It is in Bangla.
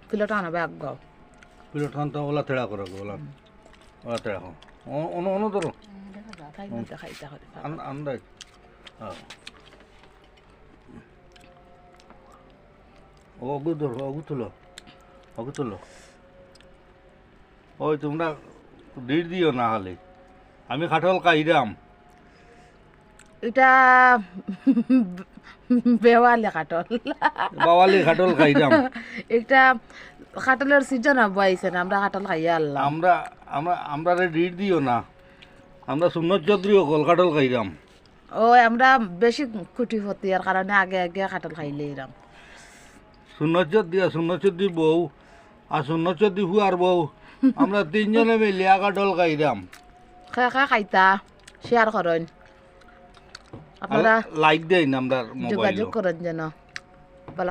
প্লেট আনা ব্যাগ গাও প্লেট খান তো ওলা তেড়া করো ওলা ওলা তেড়া খাও অন্য ধরো খাইতে খাইতে খাইতে আন্দাজ অগু ধরো অগু তুলো ওই তোমরা ডিট দিও না হলে আমি কাঠল খাইরাম এটা বেওয়ালে কাটল বাওয়ালি কাঠল খাইরাম এটা কাটলের সিজন আইছে না আমরা কাটল খাইয়া আল্লাহ আমরা ডিট দিও না আমরা সুন্নত চৌধুরী অকল কাঠল খাইরাম ও আমরা বেশি খুঁটিপতিয়ার কারণে আগে আগে কাটল খাইলে এরাম সুন্নত চৌধুরী বউ আর সুন্নত চৌধুরী হুয়ার বউ আমরা তিনজনে মিলিয়া কাঠল খাইরাম খাইতা শেয়ার করেন আপনারা লাইক দেন আমরা মোবাইল যোগাযোগ করেন যেন